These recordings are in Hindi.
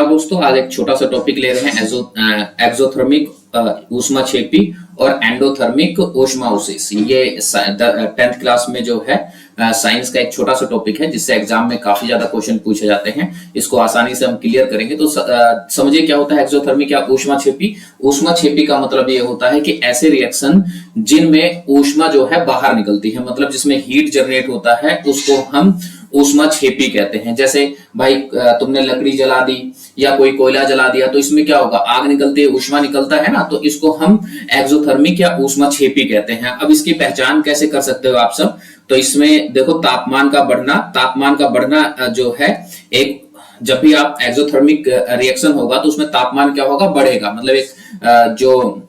दोस्तों, आज एक छोटा सा टॉपिक ले रहे हैं एक्सोथर्मिक ऊष्माक्षेपी और एंडोथर्मिक ऊष्माओसिस। ये 10th क्लास में जो है साइंस का एक छोटा सा टॉपिक है जिससे एग्जाम में काफी ज्यादा क्वेश्चन पूछे जाते हैं। इसको आसानी से हम क्लियर करेंगे। तो समझिए क्या होता है एक्सोथर्मिक या ऊष्माक्षेपी। ऊष्माक्षेपी का मतलब ये होता है कि ऐसे रिएक्शन जिनमें ऊष्मा जो है बाहर निकलती है, मतलब जिसमें हीट जनरेट होता है, उसको हम ऊष्माक्षेपी कहते हैं। जैसे भाई तुमने लकड़ी जला दी या कोई कोयला जला दिया तो इसमें क्या होगा, आग निकलती है, ऊष्मा निकलता है ना, तो इसको हम एक्सोथर्मिक या ऊष्माक्षेपी कहते हैं। अब इसकी पहचान कैसे कर सकते हो आप सब, तो इसमें देखो तापमान का बढ़ना जो है, एक जब भी आप एक्सोथर्मिक रिएक्शन होगा तो उसमें तापमान क्या होगा, बढ़ेगा, मतलब एक जो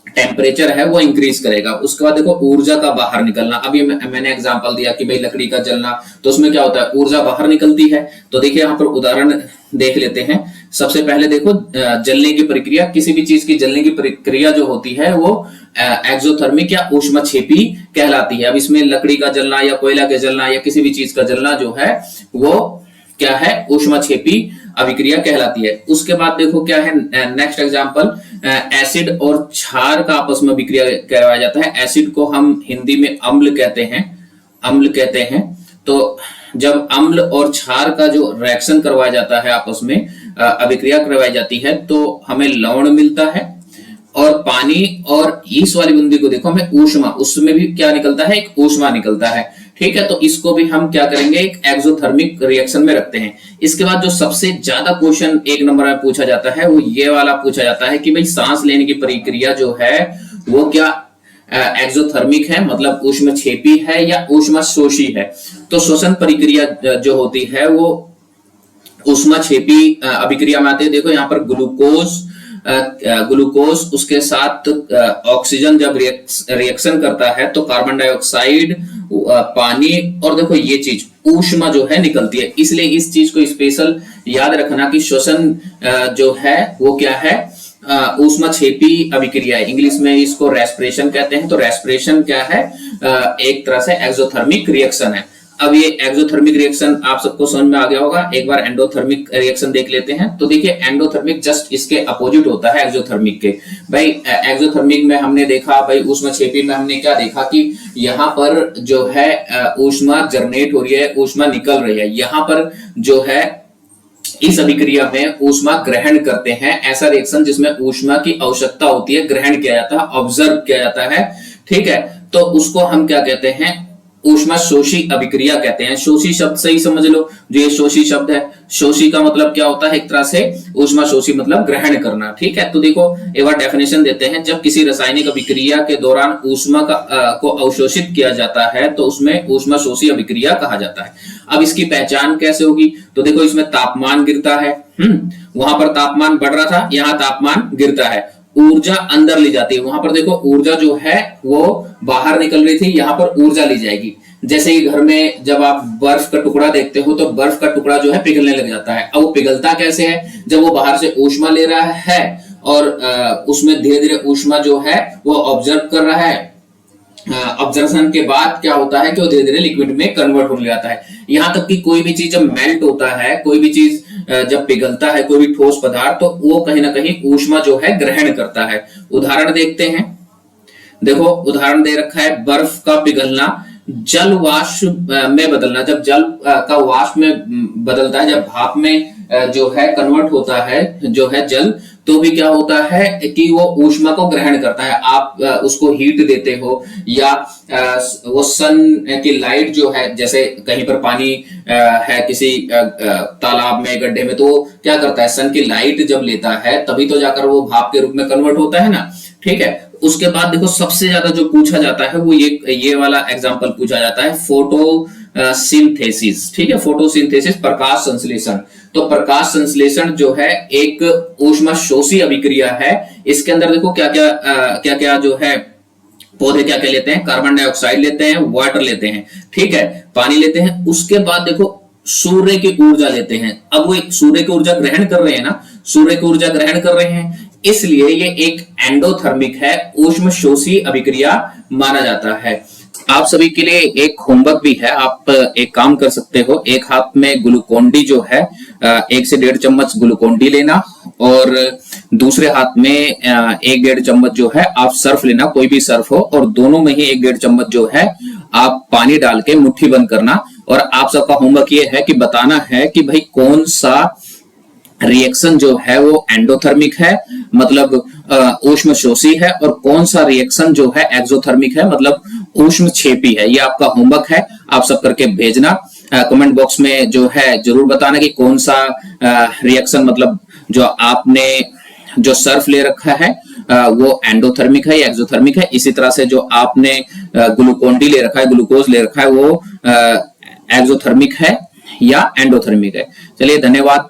टेम्परेचर है वो इंक्रीज करेगा। उसके बाद देखो ऊर्जा का बाहर निकलना। अभी मैंने एग्जांपल दिया कि भाई लकड़ी का जलना, तो उसमें क्या होता है, ऊर्जा बाहर निकलती है। तो देखिए यहाँ पर उदाहरण देख लेते हैं। सबसे पहले देखो जलने की प्रक्रिया, किसी भी चीज की जलने की प्रक्रिया जो होती है वो एक्सोथर्मिक या ऊष्माक्षेपी कहलाती है। अब इसमें लकड़ी का जलना या कोयला का जलना या किसी भी चीज का जलना जो है वो क्या है, ऊष्माक्षेपी अभिक्रिया कहलाती है। उसके बाद देखो क्या है नेक्स्ट एग्जांपल, एसिड और क्षार का आपस में अभिक्रिया करवाया जाता है। एसिड को हम हिंदी में अम्ल कहते हैं। तो जब अम्ल और क्षार का जो रिएक्शन करवाया जाता है, आपस में अभिक्रिया करवाई जाती है, तो हमें लवण मिलता है। और पानी और ईस वाली बूंदी को देखो हमें ऊष्मा, उसमें भी क्या निकलता है, एक ऊष्मा निकलता है। ठीक है, तो इसको भी हम क्या करेंगे, एक एक्सोथर्मिक रिएक्शन में रखते हैं। इसके बाद जो सबसे ज्यादा क्वेश्चन 1 नंबर में पूछा जाता है वो ये वाला पूछा जाता है कि भाई सांस लेने की प्रक्रिया जो है वो क्या एक्सोथर्मिक है, मतलब ऊष्माक्षेपी है या ऊष्माशोषी है। तो श्वसन प्रक्रिया जो होती है वो ऊष्माक्षेपी अभिक्रिया में आती है। देखो यहाँ पर ग्लूकोज उसके साथ ऑक्सीजन जब रिएक्शन करता है तो कार्बन डाइऑक्साइड, पानी और देखो ये चीज ऊष्मा जो है निकलती है। इसलिए इस चीज को स्पेशल याद रखना कि श्वसन जो है वो क्या है, ऊष्माक्षेपी अभिक्रिया है। इंग्लिश में इसको रेस्पिरेशन कहते हैं। तो रेस्पिरेशन क्या है, एक तरह से एक्सोथर्मिक रिएक्शन है। अब ये एक्सोथर्मिक रिएक्शन आप सबको समझ में आ गया होगा। एक बार एंडोथर्मिक रिएक्शन देख लेते हैं। तो देखिए एंडोथर्मिक जस्ट इसके अपोजिट होता है एक्सोथर्मिक के। भाई एक्सोथर्मिक में हमने देखा, भाई ऊष्माक्षेपी में हमने क्या देखा कि यहाँ पर जो है ऊष्मा जनरेट हो रही है, ऊष्मा निकल रही है। यहाँ पर जो है इस अभिक्रिया में ऊष्मा ग्रहण करते हैं। ऐसा रिएक्शन जिसमें ऊष्मा की आवश्यकता होती है, ग्रहण किया जाता है, ऑब्जर्व किया जाता है। ठीक है, तो उसको हम क्या कहते हैं, ऊष्माशोषी अभिक्रिया कहते हैं। शोषी शब्द से ही समझ लो, जो ये शोषी शब्द है, शोषी का मतलब क्या होता है, एक तरह से ऊष्माशोषी मतलब ग्रहण करना। ठीक है, तो देखो एक बार डेफिनेशन देते हैं। जब किसी रासायनिक अभिक्रिया के दौरान ऊष्मा को अवशोषित किया जाता है तो उसमें ऊष्माशोषी अभिक्रिया कहा जाता है। अब इसकी पहचान कैसे होगी, तो देखो इसमें तापमान गिरता है। वहां पर तापमान बढ़ रहा था, यहाँ तापमान गिरता है, ऊर्जा अंदर ली जाती है। वहां पर देखो ऊर्जा जो है वो बाहर निकल रही थी, यहाँ पर ऊर्जा ली जाएगी। जैसे कि घर में जब आप बर्फ का टुकड़ा देखते हो तो बर्फ का टुकड़ा जो है पिघलने लग जाता है। अब वो पिघलता कैसे है, जब वो बाहर से ऊष्मा ले रहा है और उसमें धीरे धीरे ऊष्मा जो है वो ऑब्जर्व कर रहा है। ऑब्जर्वेशन के बाद क्या होता है कि वो धीरे धीरे लिक्विड में कन्वर्ट होने जाता है। यहाँ तक कि कोई भी चीज जब मेल्ट होता है, कोई भी चीज जब पिघलता है, कोई भी ठोस पदार्थ, तो वो कहीं ना कहीं ऊष्मा जो है ग्रहण करता है। उदाहरण देखते हैं। देखो उदाहरण दे रखा है, बर्फ का पिघलना, जल वाष्प में बदलना। जब जल का वाष्प में बदलता है, जब भाप में जो है कन्वर्ट होता है जो है जल, तो भी क्या होता है कि वो ऊष्मा को ग्रहण करता है। आप उसको हीट देते हो या वो सन की लाइट जो है, जैसे कहीं पर पानी है किसी तालाब में, गड्ढे में, तो क्या करता है, सन की लाइट जब लेता है तभी तो जाकर वो भाप के रूप में कन्वर्ट होता है ना। ठीक है, उसके बाद देखो सबसे ज्यादा जो पूछा जाता है वो ये वाला एग्जांपल पूछा जाता है, फोटोसिंथेसिस। ठीक है, फोटोसिंथेसिस, प्रकाश संश्लेषण। तो प्रकाश संश्लेषण जो है एक ऊष्माशोषी अभिक्रिया है। इसके अंदर देखो क्या क्या जो है पौधे क्या क्या लेते हैं, कार्बन डाइऑक्साइड लेते हैं, वाटर लेते हैं, ठीक है, पानी लेते हैं। उसके बाद देखो सूर्य की ऊर्जा लेते हैं। अब वो सूर्य की ऊर्जा ग्रहण कर रहे हैं ना, सूर्य की ऊर्जा ग्रहण कर रहे हैं, इसलिए ये एक एंडोथर्मिक है, ऊष्माशोषी अभिक्रिया माना जाता है। आप सभी के लिए एक होमवर्क भी है। आप एक काम कर सकते हो, एक हाथ में ग्लूकोन डी जो है 1 से 1.5 चम्मच ग्लूकोन डी लेना, और दूसरे हाथ में 1-1.5 चम्मच जो है आप सर्फ लेना, कोई भी सर्फ हो, और दोनों में ही 1-1.5 चम्मच जो है आप पानी डाल के मुट्ठी बंद करना। और आप सबका होमवर्क ये है कि बताना है कि भाई कौन सा रिएक्शन जो है वो एंडोथर्मिक है, मतलब ऊष्मशोषी है, और कौन सा रिएक्शन जो है एक्सोथर्मिक है, मतलब ऊष्मक्षेपी है। ये आपका होमवर्क है, आप सब करके भेजना। कमेंट बॉक्स में जो है जरूर बताना कि कौन सा रिएक्शन, मतलब जो आपने जो सर्फ ले रखा है वो एंडोथर्मिक है या एक्सोथर्मिक है। इसी तरह से जो आपने ग्लूकोन डी ले रखा है, ग्लूकोज ले रखा है, वो एक्सोथर्मिक है या एंडोथर्मिक है। चलिए, धन्यवाद।